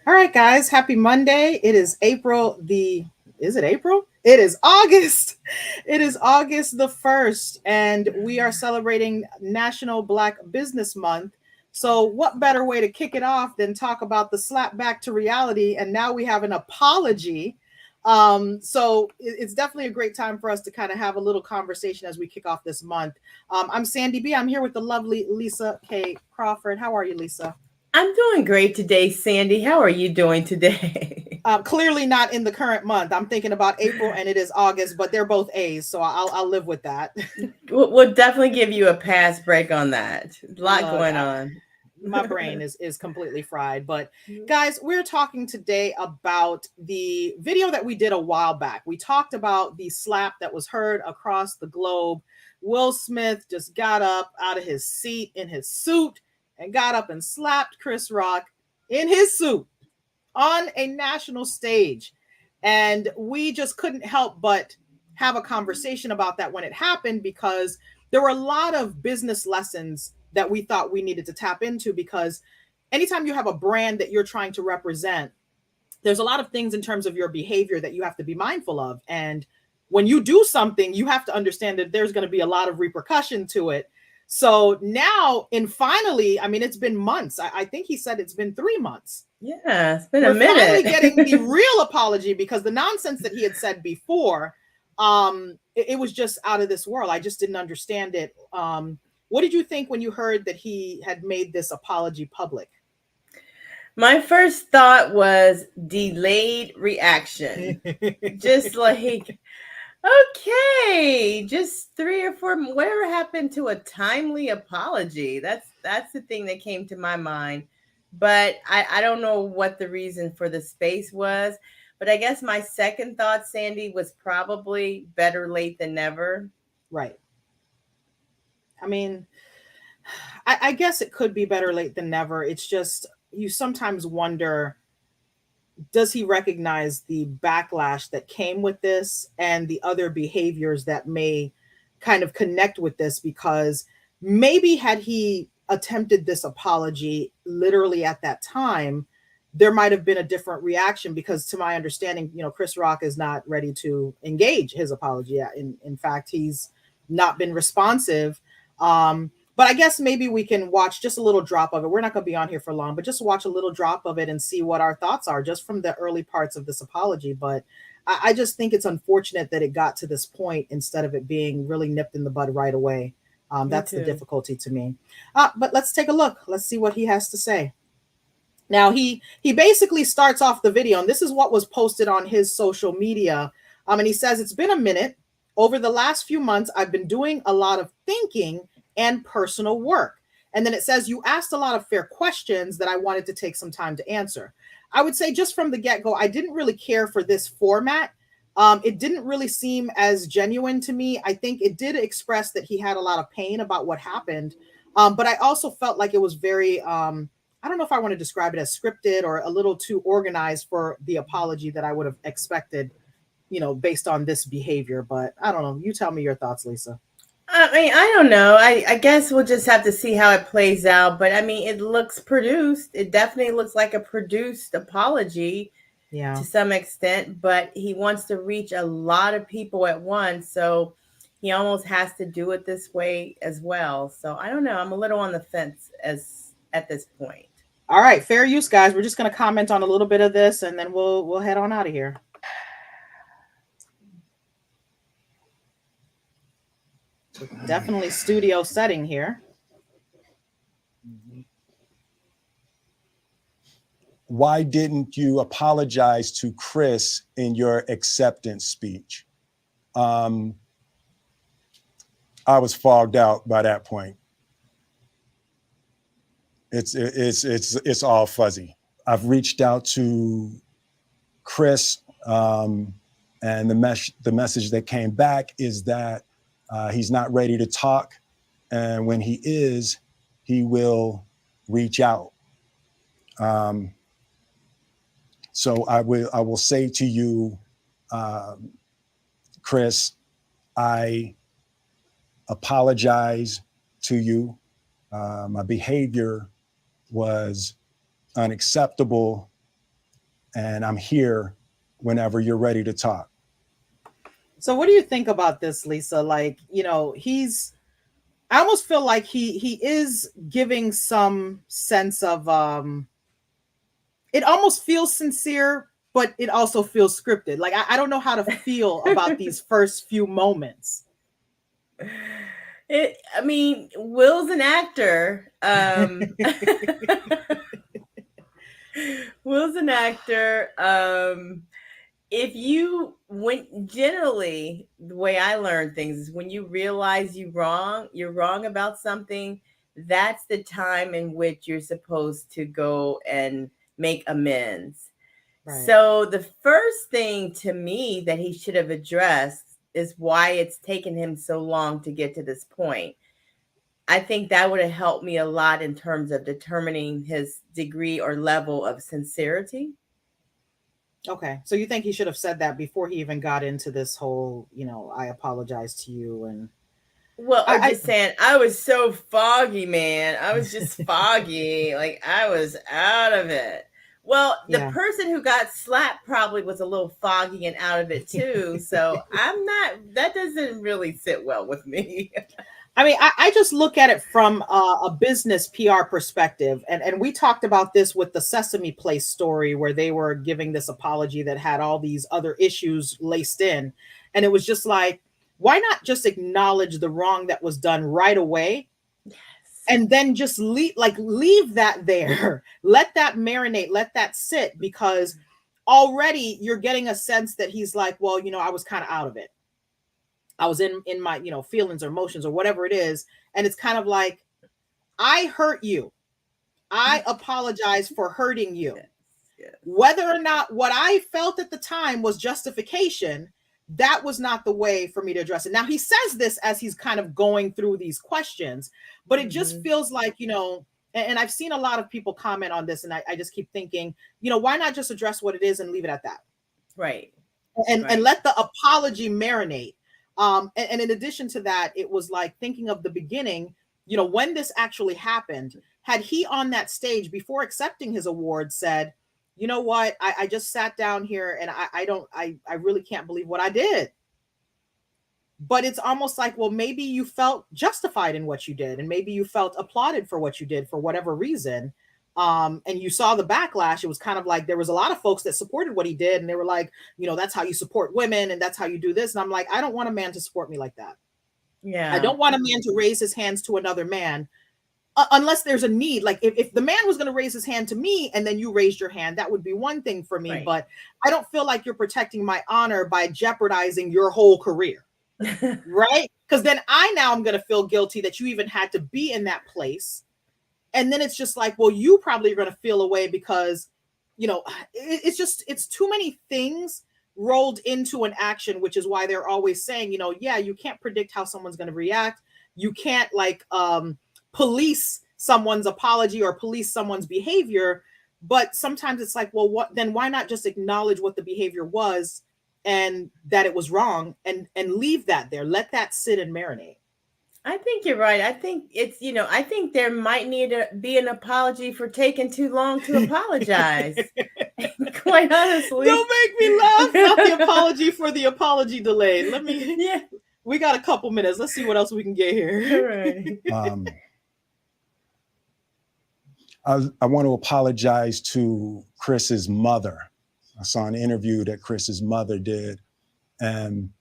All right, guys, happy Monday. It is April is it April? It is August. It is August the 1st, and we are celebrating National Black Business Month. So, what better way to kick it off than talk about the slap back to reality? And now we have an apology. It's definitely a great time for us to kind of have a little conversation as we kick off this month. I'm Sandy B. I'm here with the lovely Lisa K. Crawford. How are you, Lisa? I'm doing great today, Sandy. How are you doing today? Clearly not in the current month. I'm thinking about April and it is August, but they're both A's, so I'll live with that. We'll definitely give you a pass break on that. A lot Look, going on. my brain is completely fried. But guys, we're talking today about the video that we did a while back. We talked about the slap that was heard across the globe. Will Smith just got up out of his seat in his suit and got up and slapped Chris Rock in his suit on a national stage. And we just couldn't help but have a conversation about that when it happened, because there were a lot of business lessons that we thought we needed to tap into. Because anytime you have a brand that you're trying to represent, there's a lot of things in terms of your behavior that you have to be mindful of. And when you do something, you have to understand that there's going to be a lot of repercussion to it. So now, and finally, I mean, it's been months. I think he said it's been 3 months. Yeah, it's been a We're finally minute. getting the real apology, because the nonsense that he had said before, it was just out of this world. I just didn't understand it. What did you think when you heard that he had made this apology public? My first thought was delayed reaction. Just like, okay, just 3 or 4. Whatever happened to a timely apology? That's the thing that came to my mind. But I don't know what the reason for the space was. But I guess my second thought, Sandy, was probably better late than never. Right. I mean, I guess it could be better late than never. It's just, you sometimes wonder, does he recognize the backlash that came with this and the other behaviors that may kind of connect with this? Because maybe had he attempted this apology literally at that time, there might have been a different reaction. Because to my understanding, Chris Rock is not ready to engage his apology. In fact, he's not been responsive. But I guess maybe we can watch just a little drop of it. We're not going to be on here for long, but just watch a little drop of it and see what our thoughts are just from the early parts of this apology. But I just think it's unfortunate that it got to this point instead of it being really nipped in the bud right away. Me That's the too. difficulty to me. But let's take a look. Let's see what he has to say. Now he basically starts off the video, and this is what was posted on his social media. And he says, "It's been a minute. Over the last few months, I've been doing a lot of thinking and personal work." And then it says, "You asked a lot of fair questions that I wanted to take some time to answer." I would say just from the get-go, I didn't really care for this format. It didn't really seem as genuine to me. I think it did express that he had a lot of pain about what happened. But I also felt like it was very, I don't know if I want to describe it as scripted or a little too organized for the apology that I would have expected, based on this behavior. But I don't know. You tell me your thoughts, Lisa. I mean, I don't know. I guess we'll just have to see how it plays out. But I mean, it looks produced. It definitely looks like a produced apology Yeah. to some extent, but he wants to reach a lot of people at once. So he almost has to do it this way as well. So I don't know. I'm a little on the fence as at this point. All right, fair use, guys. We're just going to comment on a little bit of this, and then we'll head on out of here. Definitely studio setting here. Why didn't you apologize to Chris in your acceptance speech? I was fogged out by that point. It's all fuzzy. I've reached out to Chris, and the message that came back is that he's not ready to talk, and when he is, he will reach out. So I will say to you, Chris, I apologize to you. My behavior was unacceptable, and I'm here whenever you're ready to talk. So what do you think about this, Lisa? Like, I almost feel like he is giving some sense of it almost feels sincere, but it also feels scripted. Like I don't know how to feel about these first few moments. Will's an actor. Will's an actor. Generally, the way I learn things is when you realize you're wrong about something, that's the time in which you're supposed to go and make amends. Right. So the first thing to me that he should have addressed is why it's taken him so long to get to this point. I think that would have helped me a lot in terms of determining his degree or level of sincerity. Okay. So you think he should have said that before he even got into this whole, I apologize to you and. Well, I'm just saying, I was so foggy, man. I was just foggy. Like I was out of it. Well, the person who got slapped probably was a little foggy and out of it too. So that doesn't really sit well with me. I mean, I just look at it from a business PR perspective. And we talked about this with the Sesame Place story where they were giving this apology that had all these other issues laced in. And it was just like, why not just acknowledge the wrong that was done right away? Yes. And then just leave that there. Let that marinate, let that sit, because already you're getting a sense that he's like, well, I was kind of out of it. I was in my, feelings or emotions or whatever it is. And it's kind of like, I hurt you. I apologize for hurting you. Yes. Whether or not what I felt at the time was justification, that was not the way for me to address it. Now, he says this as he's kind of going through these questions, but it just feels like, and I've seen a lot of people comment on this, and I just keep thinking, why not just address what it is and leave it at that? Right. And let the apology marinate. And in addition to that, it was like thinking of the beginning, when this actually happened, had he on that stage before accepting his award said, you know what, I just sat down here and I really can't believe what I did. But it's almost like, well, maybe you felt justified in what you did. And maybe you felt applauded for what you did for whatever reason. And you saw the backlash. It was kind of like there was a lot of folks that supported what he did. And they were like, that's how you support women. And that's how you do this. And I'm like, I don't want a man to support me like that. Yeah. I don't want a man to raise his hands to another man unless there's a need. Like if the man was going to raise his hand to me and then you raised your hand, that would be one thing for me. Right. But I don't feel like you're protecting my honor by jeopardizing your whole career. Right? Because then I'm going to feel guilty that you even had to be in that place. And then it's just like, well, you probably are going to feel away because, it's too many things rolled into an action, which is why they're always saying, you can't predict how someone's going to react. You can't police someone's apology or police someone's behavior. But sometimes it's like, well, then why not just acknowledge what the behavior was and that it was wrong and leave that there, let that sit and marinate. I think you're right. I think it's, I think there might need to be an apology for taking too long to apologize. Quite honestly. Don't make me laugh. Not the apology for the apology delay. We got a couple minutes. Let's see what else we can get here. Right. I want to apologize to Chris's mother. I saw an interview that Chris's mother did. And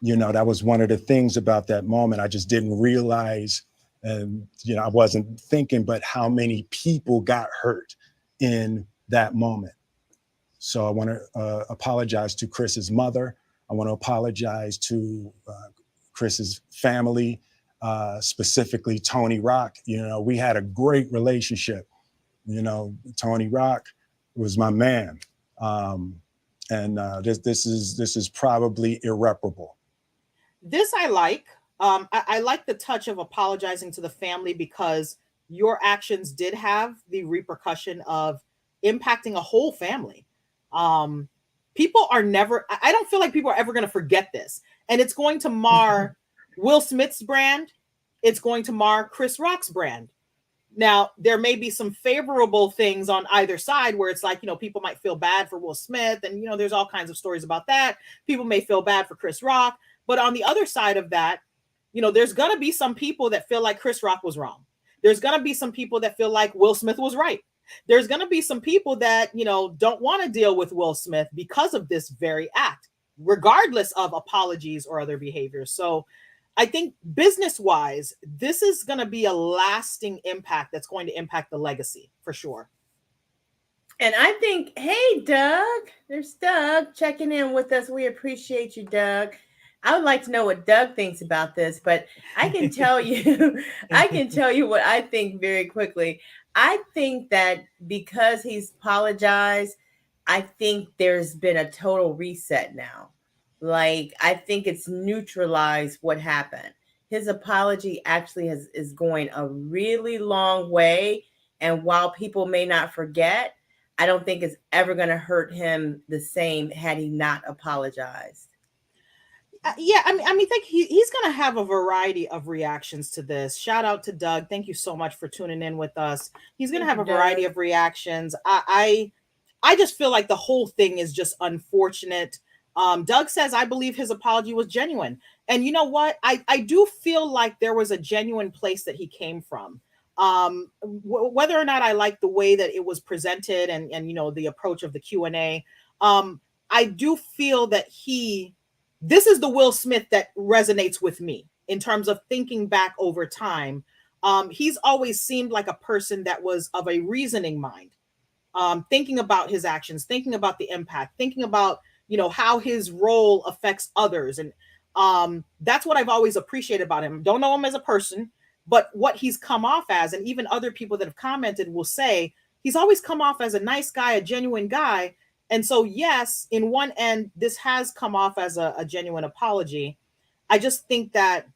that was one of the things about that moment. I just didn't realize, and I wasn't thinking, but how many people got hurt in that moment. So I want to apologize to Chris's mother. I want to apologize to Chris's family, specifically Tony Rock. We had a great relationship. Tony Rock was my man. This is probably irreparable. This I like. I like the touch of apologizing to the family because your actions did have the repercussion of impacting a whole family. People are never, I don't feel like people are ever going to forget this. And it's going to mar Will Smith's brand. It's going to mar Chris Rock's brand. Now, there may be some favorable things on either side where it's like, people might feel bad for Will Smith. And, there's all kinds of stories about that. People may feel bad for Chris Rock. But on the other side of that, there's going to be some people that feel like Chris Rock was wrong. There's going to be some people that feel like Will Smith was right. There's going to be some people that, don't want to deal with Will Smith because of this very act, regardless of apologies or other behaviors. So I think business-wise, this is going to be a lasting impact that's going to impact the legacy for sure. And I think, hey, Doug, there's Doug checking in with us. We appreciate you, Doug. I would like to know what Doug thinks about this, but I can tell you, what I think very quickly. I think that because he's apologized, I think there's been a total reset now. Like, I think it's neutralized what happened. His apology actually is going a really long way. And while people may not forget, I don't think it's ever going to hurt him the same had he not apologized. Yeah, I mean, think he's going to have a variety of reactions to this. Shout out to Doug. Thank you so much for tuning in with us. He's going to have a variety of reactions. I just feel like the whole thing is just unfortunate. Doug says, I believe his apology was genuine. And you know what? I do feel like there was a genuine place that he came from. Whether or not I like the way that it was presented and the approach of the Q&A, I do feel that this is the Will Smith that resonates with me in terms of thinking back over time. He's always seemed like a person that was of a reasoning mind, thinking about his actions, thinking about the impact, thinking about, how his role affects others. And that's what I've always appreciated about him. Don't know him as a person, but what he's come off as, and even other people that have commented will say, he's always come off as a nice guy, a genuine guy. And so, yes, in one end, this has come off as a genuine apology. I just think that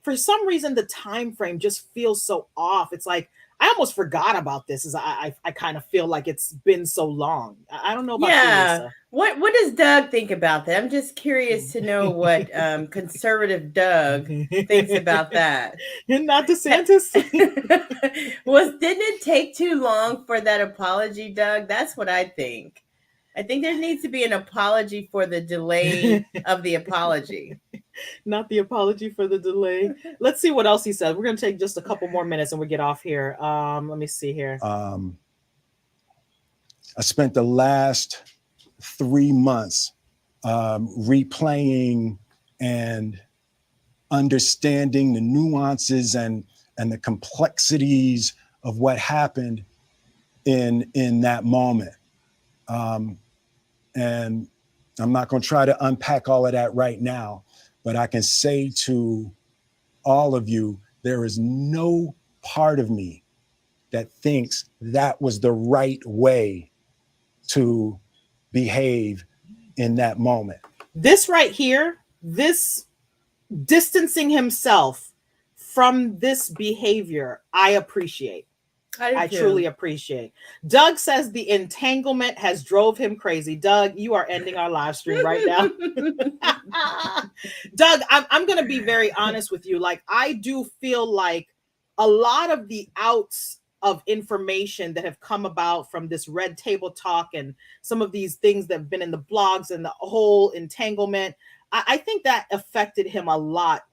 for some reason, the time frame just feels so off. It's like, I almost forgot about this. As I kind of feel like it's been so long. I don't know about you, Lisa. What does Doug think about that? I'm just curious to know what conservative Doug thinks about that. Not DeSantis. Didn't it take too long for that apology, Doug? That's what I think. I think there needs to be an apology for the delay of the apology. Not the apology for the delay. Let's see what else he said. We're going to take just a couple more minutes and we get off here. Let me see here. I spent the last 3 months replaying and understanding the nuances and the complexities of what happened in that moment. And I'm not going to try to unpack all of that right now, but I can say to all of you, there is no part of me that thinks that was the right way to behave in that moment. This right here, this distancing himself from this behavior, I appreciate. I truly appreciate. Doug says the entanglement has drove him crazy. Doug, you are ending our live stream right now. Doug, I'm going to be very honest with you. Like, I do feel like a lot of the outs of information that have come about from this red table talk and some of these things that have been in the blogs and the whole entanglement, I think that affected him a lot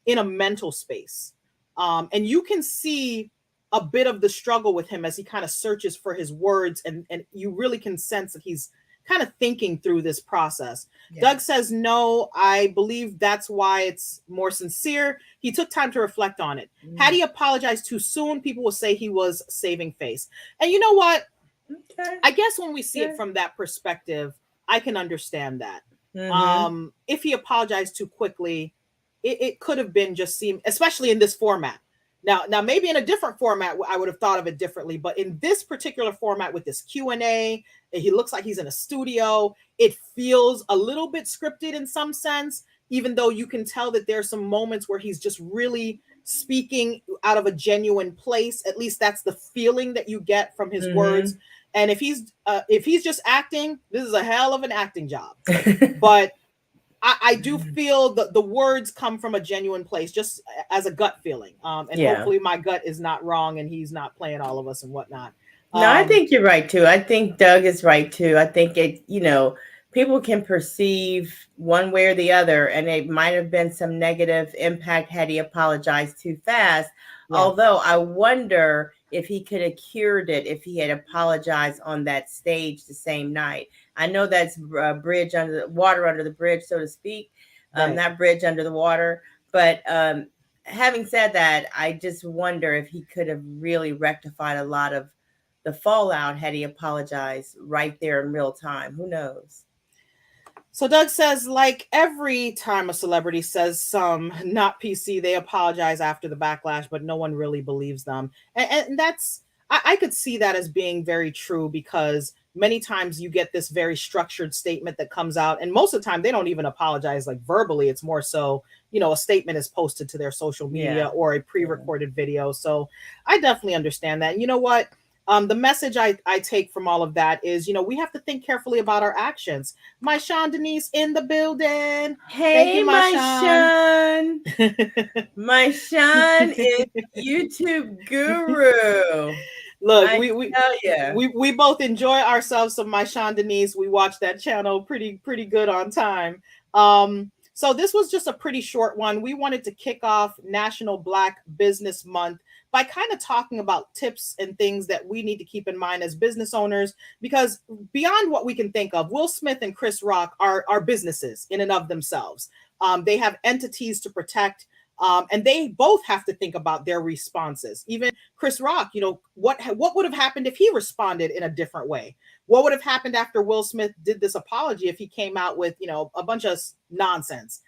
in a mental space. And you can see a bit of the struggle with him as he kind of searches for his words, and you really can sense that he's kind of thinking through this process. Yeah. Doug says, no, I believe that's why it's more sincere. He took time to reflect on it. Had he apologized too soon, people will say he was saving face. And you know what? Okay. I guess when we see it from that perspective, I can understand that. Mm-hmm. If he apologized too quickly, it could have been just seemed, especially in this format. Now, maybe in a different format, I would have thought of it differently. But in this particular format with this Q&A, he looks like he's in a studio. It feels a little bit scripted in some sense, even though you can tell that there's some moments where he's just really speaking out of a genuine place. At least that's the feeling that you get from his words. And if he's just acting, this is a hell of an acting job. But I do feel the words come from a genuine place, just as a gut feeling. And hopefully my gut is not wrong and he's not playing all of us and whatnot. No, I think you're right too. I think Doug is right too. I think people can perceive one way or the other, and it might have been some negative impact had he apologized too fast. Yeah. Although I wonder if he could have cured it if he had apologized on that stage the same night. I know that's bridge under the water, under the bridge, so to speak, right. Not bridge under the water. But having said that, I just wonder if he could have really rectified a lot of the fallout had he apologized right there in real time. Who knows? So Doug says, like every time a celebrity says some not PC, they apologize after the backlash, but no one really believes them. And that's, I could see that as being very true, because many times you get this very structured statement that comes out, and most of the time they don't even apologize like verbally. It's more so, a statement is posted to their social media or a pre-recorded video. So I definitely understand that. And you know what? The message I take from all of that is, we have to think carefully about our actions. My Sean Denise in the building. Hey, you, my Sean. My Sean is YouTube guru. Look, we both enjoy ourselves some My Sean Denise. We watch that channel pretty good on time. So this was just a pretty short one. We wanted to kick off National Black Business Month by kind of talking about tips and things that we need to keep in mind as business owners, because beyond what we can think of, Will Smith and Chris Rock are businesses in and of themselves. They have entities to protect, and they both have to think about their responses. Even Chris Rock, what would have happened if he responded in a different way? What would have happened after Will Smith did this apology if he came out with, a bunch of nonsense?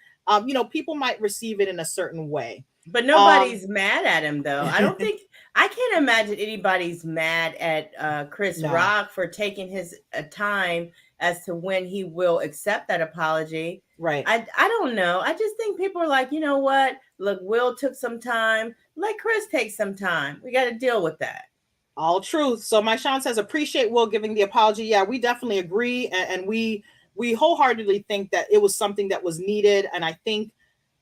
People might receive it in a certain way. But nobody's mad at him, though. I can't imagine anybody's mad at Chris Rock for taking his time as to when he will accept that apology. Right. I don't know. I just think people are like, you know what? Look, Will took some time. Let Chris take some time. We got to deal with that. All truth. So my Sean says, appreciate Will giving the apology. Yeah, we definitely agree. And we wholeheartedly think that it was something that was needed. And I think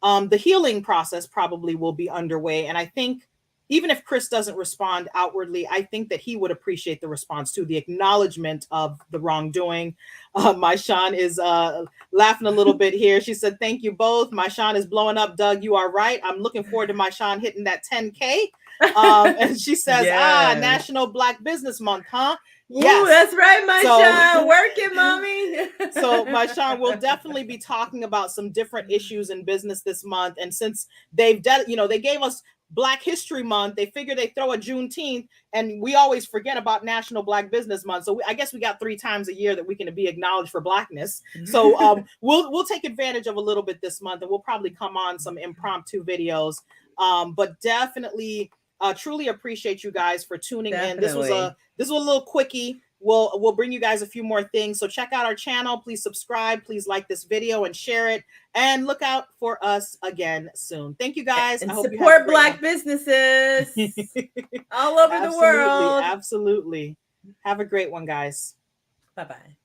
the healing process probably will be underway. And I think even if Chris doesn't respond outwardly, I think that he would appreciate the response to the acknowledgement of the wrongdoing. My Sean is laughing a little bit here. She said, thank you both. My Sean is blowing up. Doug, you are right. I'm looking forward to my Sean hitting that 10K. And she says, National Black Business Month, huh? Yes, that's right, my Sean. Working, mommy. So my Sean will definitely be talking about some different issues in business this month. And since they gave us Black History Month, they figured they throw a Juneteenth, and we always forget about National Black Business Month. So I guess we got 3 times a year that we can be acknowledged for Blackness. So we'll take advantage of a little bit this month, and we'll probably come on some impromptu videos. But definitely truly appreciate you guys for tuning in. This was a little quickie. We'll bring you guys a few more things. So check out our channel. Please subscribe. Please like this video and share it. And look out for us again soon. Thank you guys. And I hope support Black businesses all over the world. Absolutely. Have a great one, guys. Bye-bye.